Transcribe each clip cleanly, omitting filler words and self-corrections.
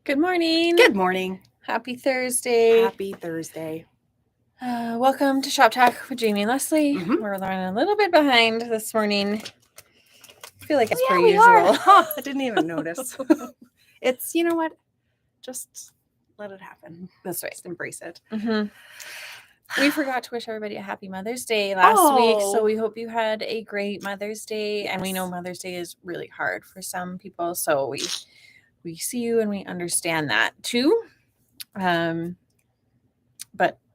Good morning. Good morning. Happy Thursday. Happy Thursday. Welcome to Shop Talk with Jamie Lesley. Mhm. We're running a little bit behind this morning. I feel like it's per we usual. are. Huh, I didn't even notice. It's, you know what? Just let it happen. That's right. Just embrace it. Mm-hmm. We forgot to wish everybody a happy Mother's Day last week, so we hope you had a great Mother's Day. Yes. And we know Mother's Day is really hard for some people, so we see you and we understand that too. But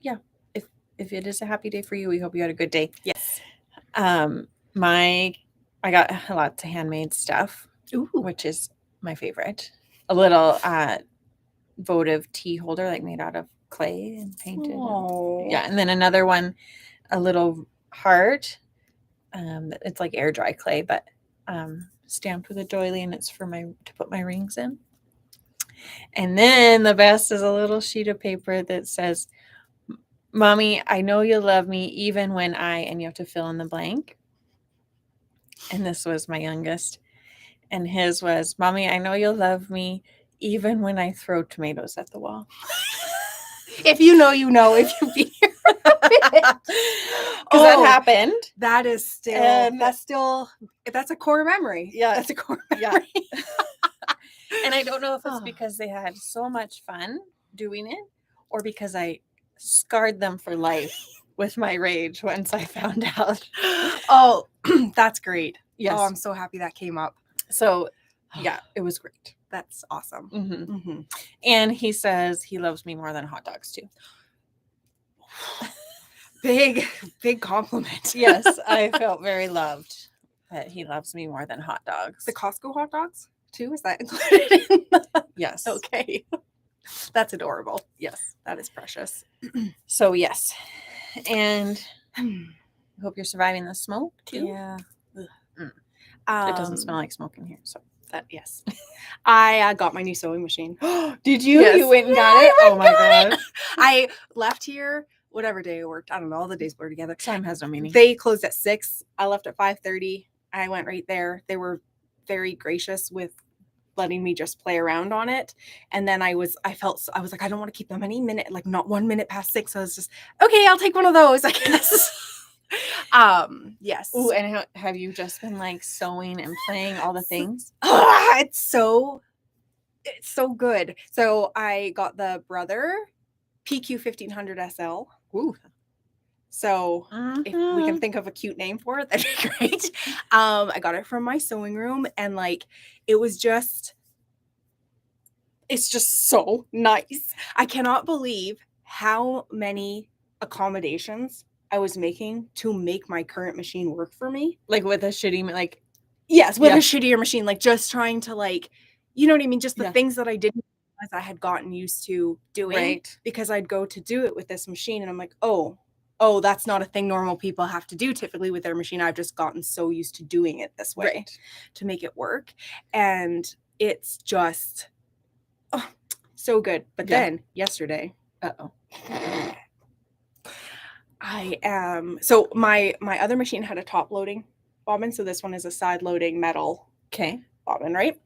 yeah, if it is a happy day for you, we hope you had a good day. Yes. I got lots of handmade stuff, Ooh. Which is my favorite. A little votive tea holder, like made out of clay and painted. And then another one, a little heart. It's like air dry clay, but stamped with a doily, and it's for to put my rings in. And then the best is a little sheet of paper that says, "Mommy, I know you love me even when and you have to fill in the blank." And this was my youngest. And his was, "Mommy, I know you'll love me even when I throw tomatoes at the wall." If you know, you know. If you be here. Because that happened. That is still, that's a core memory. Yeah. That's a core memory. Yeah. And I don't know if it's because they had so much fun doing it or because I scarred them for life with my rage once I found out. Oh, that's great. Yes. Oh, I'm so happy that came up. So, yeah, it was great. That's awesome. Mm-hmm. Mm-hmm. And he says he loves me more than hot dogs too. Big compliment. Yes, I felt very loved that he loves me more than hot dogs. The Costco hot dogs too? Is that included in the... Yes. Okay. That's adorable. Yes. That is precious. So, yes. And I hope you're surviving the smoke too. Yeah. It doesn't smell like smoke in here. So, yes. I got my new sewing machine. Did you? Yes. You went and got it? Oh my God. I left here, whatever day I worked. I don't know. All the days blur together. Time has no meaning. They closed at 6. I left at 5:30. I went right there. They were very gracious with letting me just play around on it. And then I was like, I don't want to keep them any minute, like not 1 minute past 6. So I was just, okay, I'll take one of those, I guess. Yes. Ooh, and have you just been like sewing and playing all the things? It's so good. So I got the Brother PQ 1500 SL. Ooh. So if we can think of a cute name for it, that'd be great. I got it from my sewing room, and like it's just so nice. I cannot believe how many accommodations I was making to make my current machine work for me. Like with a shitty, like yes, with a shittier machine, like just trying to like, you know what I mean? Just the things that I didn't realize I had gotten used to doing, because I'd go to do it with this machine, and I'm like, oh, that's not a thing normal people have to do typically with their machine. I've just gotten so used to doing it this way to make it work. And it's just so good. But then yesterday, so my other machine had a top loading bobbin. So this one is a side loading metal bobbin, right?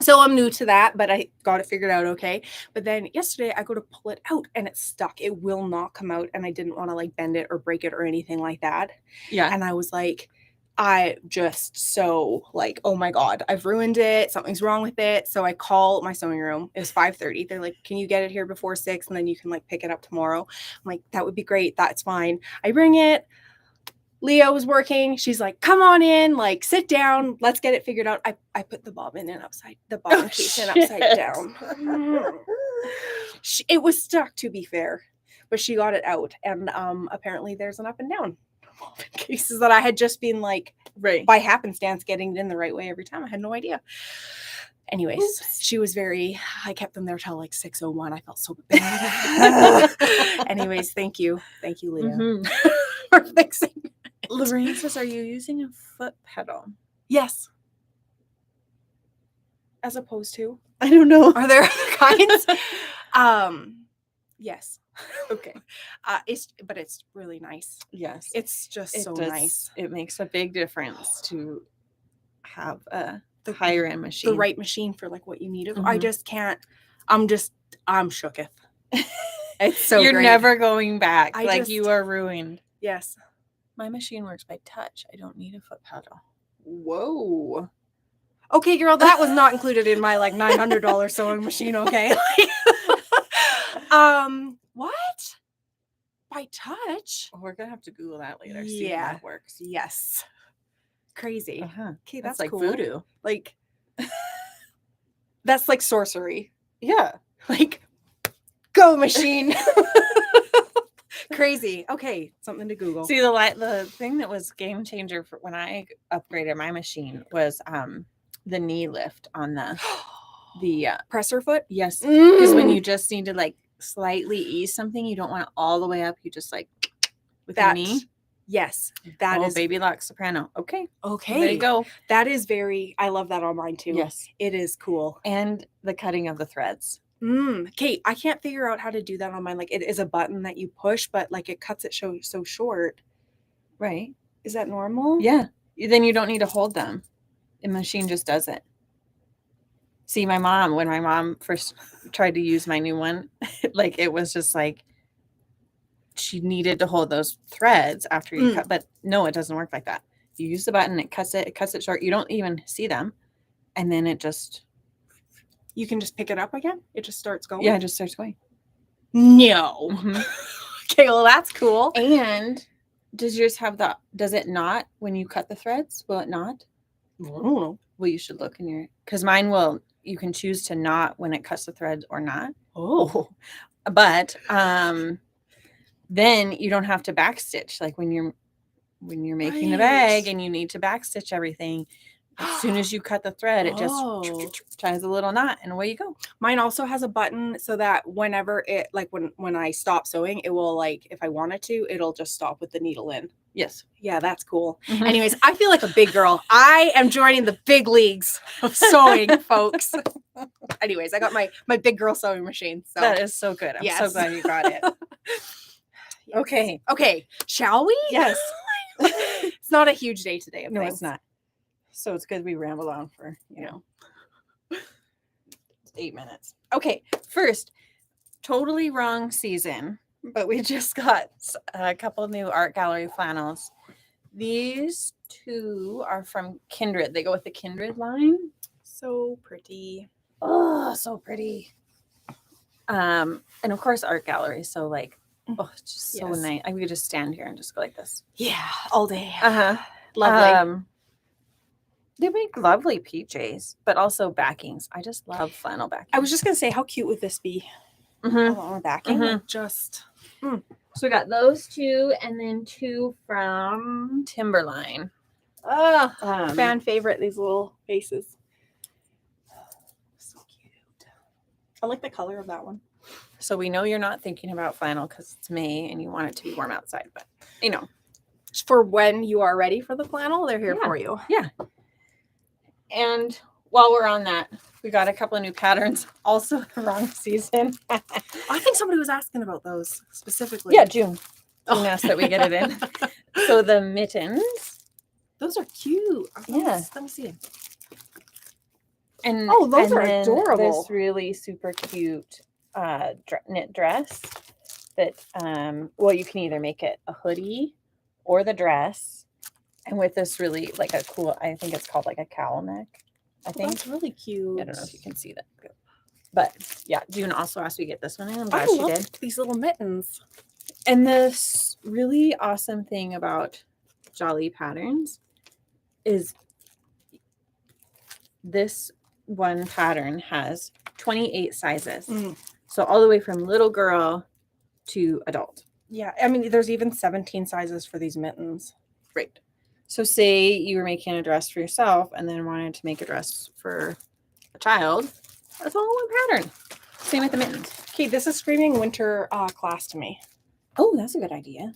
So I'm new to that, but I got it figured out okay. But then yesterday I go to pull it out and it's stuck. It will not come out, and I didn't want to like bend it or break it or anything like that. Yeah. And I was like, I just so like, oh my God, I've ruined it. Something's wrong with it. So I call my sewing room. It was 5:30. They're like, can you get it here before 6? And then you can like pick it up tomorrow. I'm like, that would be great. That's fine. I bring it. Leah was working. She's like, come on in, like sit down. Let's get it figured out. I put the bobbin case in upside down. It was stuck, to be fair, but she got it out. And apparently there's an up and down bobbin cases that I had just been like by happenstance getting it in the right way every time. I had no idea. Anyways, she was I kept them there till like 6:01. I felt so bad. Anyways, thank you, Leah, for fixing it. Lorraine says, are you using a foot pedal? Yes. As opposed to? I don't know. Are there other kinds? Yes. Okay. But it's really nice. Yes. It's just so nice. It makes a big difference to have the higher end machine. The right machine for like what you need. I just can't. I'm shooketh. It's so You're great. never going back. I You are ruined. Yes. My machine works by touch. I don't need a foot pedal. Whoa. Okay, girl, that was not included in my like $900 sewing machine, okay? What? By touch? We're gonna have to Google that later. See how that works. Yes. Crazy. Okay, that's like cool. voodoo. Like that's like sorcery. Yeah. Like go machine. Crazy. Okay, something to Google. See, the thing that was game changer for when I upgraded my machine was the knee lift on the presser foot. Yes, because when you just need to like slightly ease something, you don't want it all the way up. You just like with your knee. Yes, that is baby lock soprano. Okay, there you go. That is I love that on mine too. Yes, it is cool. And the cutting of the threads. Kate, I can't figure out how to do that on mine. Like it is a button that you push, but like it cuts it so short. Right? Is that normal? Yeah. Then you don't need to hold them. The machine just does it. See, when my mom first tried to use my new one, like it was just like she needed to hold those threads after you cut, but no, it doesn't work like that. You use the button, it cuts it short. You don't even see them. And then you can just pick it up again. It just starts going. Yeah, it just starts going. No. Okay, well that's cool. And does yours have does it not when you cut the threads? Will it not? I don't know. Well, you should look in because mine will, you can choose to not when it cuts the threads or not. Oh. But then you don't have to backstitch. Like when you're making the bag and you need to backstitch everything, as soon as you cut the thread, it just ties a little knot and away you go. Mine also has a button so that whenever it, like when I stop sewing, it will like, if I wanted to, it'll just stop with the needle in. Yes. Yeah, that's cool. Anyways, I feel like a big girl. I am joining the big leagues of sewing, folks. Anyways, I got my big girl sewing machine. So that is so good. I'm so glad you got it. Yes. Okay. Shall we? Yes. It's not a huge day today. No, it's not. So it's good we ramble on for, 8 minutes. Okay. First, totally wrong season, but we just got a couple new art gallery flannels. These two are from Kindred. They go with the Kindred line. So pretty. Oh, so pretty. And of course, art gallery. So like, it's just so nice. I could just stand here and just go like this. Yeah, all day. Lovely. They make lovely PJs, but also backings. I just love flannel backing. I was just gonna say, how cute would this be? On backing, So we got those two, and then two from Timberline. Fan favorite, these little faces. So cute. I like the color of that one. So we know you're not thinking about flannel because it's May and you want it to be warm outside, but for when you are ready for the flannel, they're here for you. Yeah. And while we're on that, we got a couple of new patterns, also the wrong season. I think somebody was asking about those specifically. Yeah, June. June asked that we get it in. So the mittens. Those are cute. Yeah. Let me see. And those are adorable. This really super cute knit dress that, you can either make it a hoodie or the dress. And with this really like a cool, I think it's called like a cowl neck. I think that's really cute. I don't know if you can see that. But yeah, June also asked me to get this one in. I'm glad she did. These little mittens. And this really awesome thing about Jalie patterns is this one pattern has 28 sizes. So all the way from little girl to adult. Yeah, I mean, there's even 17 sizes for these mittens. Right. So say you were making a dress for yourself and then wanted to make a dress for a child. That's all one pattern. Same with the mittens. Okay, this is screaming winter class to me. Oh, that's a good idea.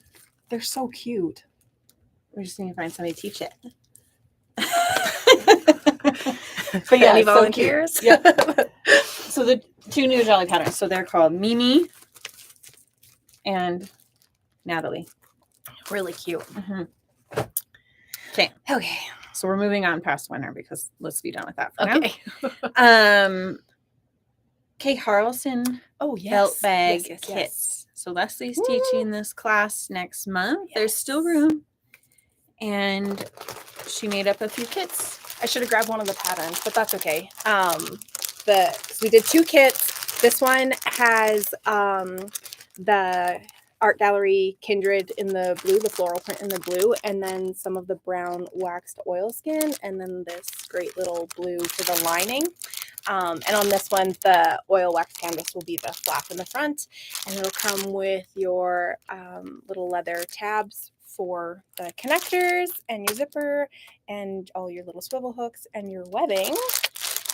They're so cute. We just need to find somebody to teach it. But yeah, any volunteers? Yeah. So the two new Jalie patterns. So they're called Mimi and Natalie. Really cute. Okay. So we're moving on past winter because let's be done with that for now. Okay, Haralson Oh, yes. belt bag Yes. kits. So Leslie's teaching this class next month. There's still room. And she made up a few kits. I should have grabbed one of the patterns, but that's okay. So we did 2 kits. This one has the art gallery Kindred in the blue, the floral print in the blue, and then some of the brown waxed oilskin, and then this great little blue for the lining. And on this one, the oil wax canvas will be the flap in the front, and it'll come with your little leather tabs for the connectors and your zipper and all your little swivel hooks and your webbing.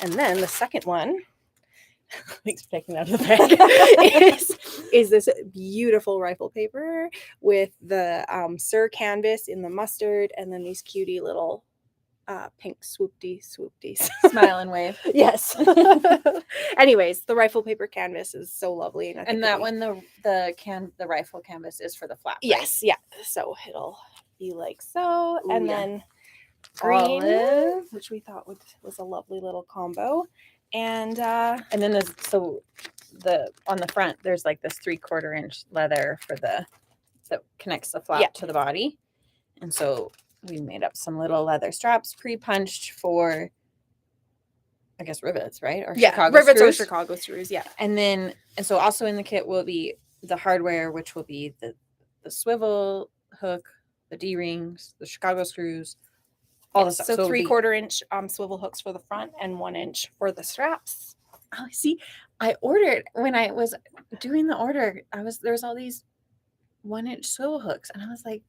And then the second one, thanks for taking that out of the bag, is this beautiful rifle paper with the Sir canvas in the mustard, and then these cutie little pink swoopties. Smile and wave. Yes. Anyways, the rifle paper canvas is so lovely. And that one, the rifle canvas is for the flap. Right? Yes, yeah. So it'll be like so. Ooh, and yeah. then green, olive, which we thought was a lovely little combo. And then there's on the front there's like this 3/4 inch leather for that connects the flap to the body. And so we made up some little leather straps pre-punched for, I guess, rivets, right? Or Chicago rivets screws. or Chicago screws, yeah. And so also in the kit will be the hardware, which will be the swivel hook, the D-rings, the Chicago screws, all the stuff. So 3/4 inch swivel hooks for the front and 1 inch for the straps. Oh, see, I ordered when I was doing the order. There's all these 1 inch swivel hooks, and I was like,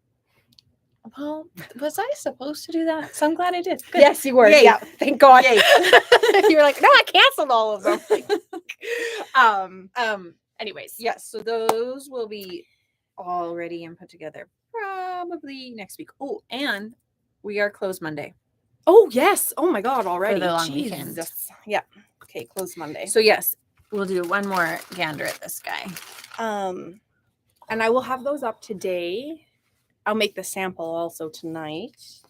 well, was I supposed to do that? So I'm glad I did. Good. Yes, you were. Yay. Yeah, thank God. Yay. You were like, no, I canceled all of them. Anyways, yes. So those will be all ready and put together probably next week. Oh, and we are closed Monday. Oh yes. Oh my God, already. For the long Jeez. weekend. Yeah. Okay, closed Monday. So yes, we'll do one more gander at this guy. And I will have those up today. I'll make the sample also tonight.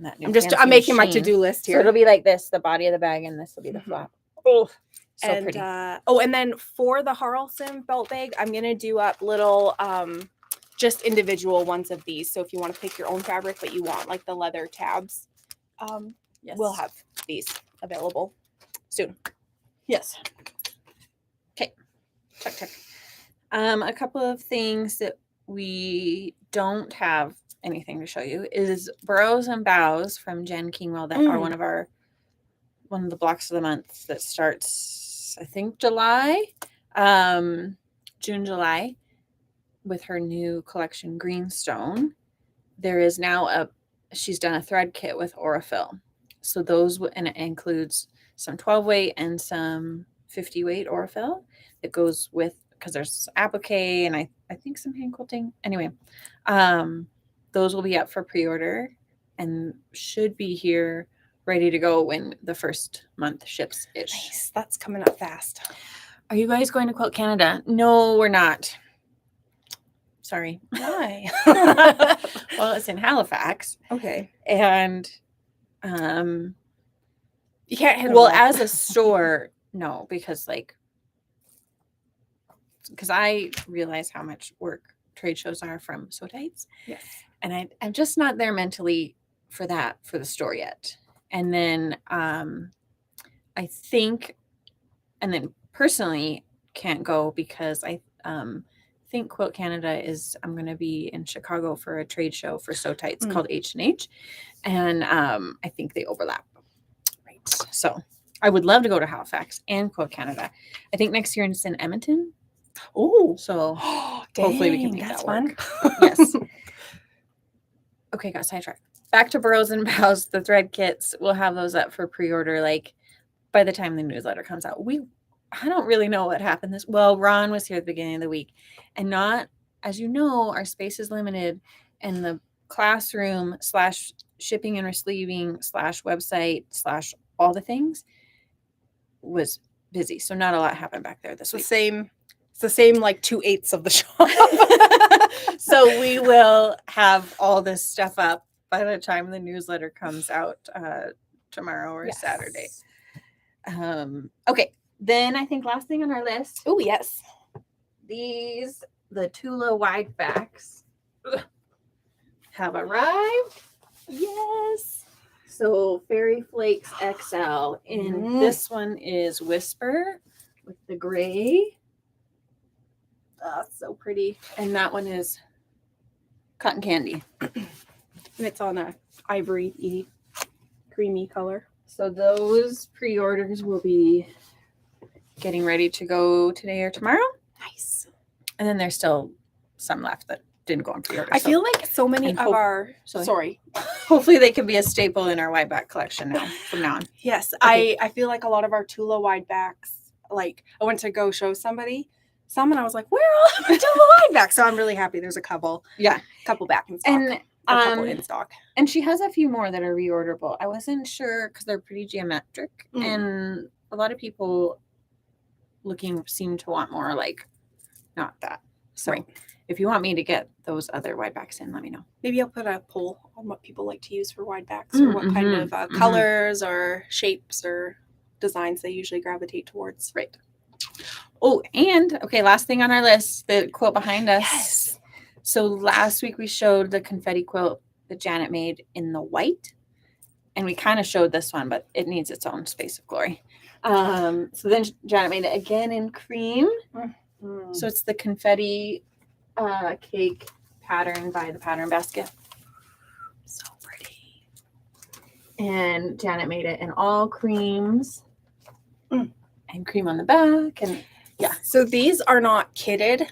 I'm making my to-do list here. So it'll be like this, the body of the bag, and this will be the flap. Oh, so and, pretty. And then for the Haralson belt bag, I'm going to do up little, just individual ones of these. So if you want to pick your own fabric, but you want like the leather tabs, yes, we'll have these available soon. Yes. Okay. Check. A couple of things that we don't have anything to show you is Burrows and Boughs from Jen Kingwell that are one of the blocks of the month that starts, I think, June, July, with her new collection Greenstone. There is now she's done a thread kit with Aurifil. So those, and it includes some 12 weight and some 50 weight Aurifil that goes with, because there's applique and I think some hand quilting. Anyway, those will be up for pre-order and should be here ready to go when the first month ships ish. Nice. That's coming up fast. Are you guys going to Quilt Canada? No, we're not. Sorry. Why? Well, it's in Halifax. Okay. And you can't hit well, as a store, no, because I realize how much work trade shows are from so tights. Yes. And I'm just not there mentally for the store yet. And then I think, and then personally can't go because I think Quilt Canada I'm going to be in Chicago for a trade show for So Tights called H&H. And I think they overlap. Right. So I would love to go to Halifax and Quilt Canada. I think next year it's in Edmonton. Oh, so hopefully we can make that work. Fun. Yes. Okay, got sidetracked. Back to Burrows and Boughs, the thread kits. We'll have those up for pre-order by the time the newsletter comes out. I don't really know what happened Ron was here at the beginning of the week, and not, as you know, our space is limited, and the classroom / shipping and receiving / website / all the things was busy. So not a lot happened back there this week. It's the same like 2/8 of the shop. So we will have all this stuff up by the time the newsletter comes out tomorrow or Saturday. Okay. Then I think last thing on our list, Oh, yes. the Tula Widebacks have arrived. Yes. So Fairy Flakes XL. And this one is Whisper with the gray. That's so pretty. And that one is Cotton Candy. And it's on a ivory creamy color. So those pre-orders will be getting ready to go today or tomorrow. Nice. And then there's still some left that didn't go on pre-order. I feel like so many of our... Sorry. Hopefully they can be a staple in our Wideback collection now, from now on. Yes. Okay. I feel like a lot of our Tula Widebacks, like I went to go show somebody some and I was like, where are all my Tula Widebacks? So I'm really happy there's a couple. Yeah. Couple back in stock. And a couple in stock. And she has a few more that are reorderable. I wasn't sure because they're pretty geometric. And a lot of people seem to want more like not that. So if you want me to get those other Widebacks in, let me know. Maybe I'll put a poll on what people like to use for Widebacks or what kind of colors or shapes or designs they usually gravitate towards. Right. Oh, and okay, last thing on our list, the quilt behind us. Yes. So last week we showed the confetti quilt that Janet made in the white. And we kind of showed this one, but it needs its own space of glory. So then Janet made it again in cream. So it's the confetti cake pattern by the Pattern Basket. So pretty. And Janet made it in all creams and cream on the back. And yeah. So these are not kitted.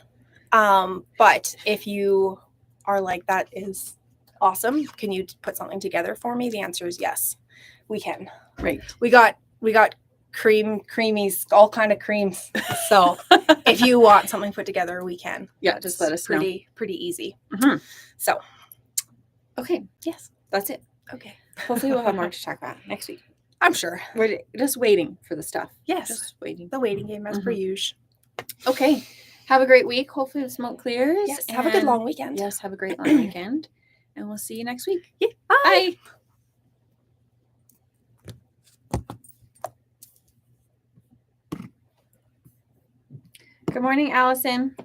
But if you are like, that is awesome, can you put something together for me? The answer is yes, we can. Right. We got creamies, all kind of creams. So if you want something put together, we can. Yeah, just let us know. Pretty easy. So, okay. Yes, that's it. Okay. Hopefully we'll have more to talk about next week. I'm sure. We're just waiting for the stuff. Yes. Just waiting. The waiting game as per usual. Okay. Have a great week. Hopefully the smoke clears. Yes. Have a good long weekend. Yes. Have a great long weekend. And we'll see you next week. Yeah. Bye. Good morning, Allison.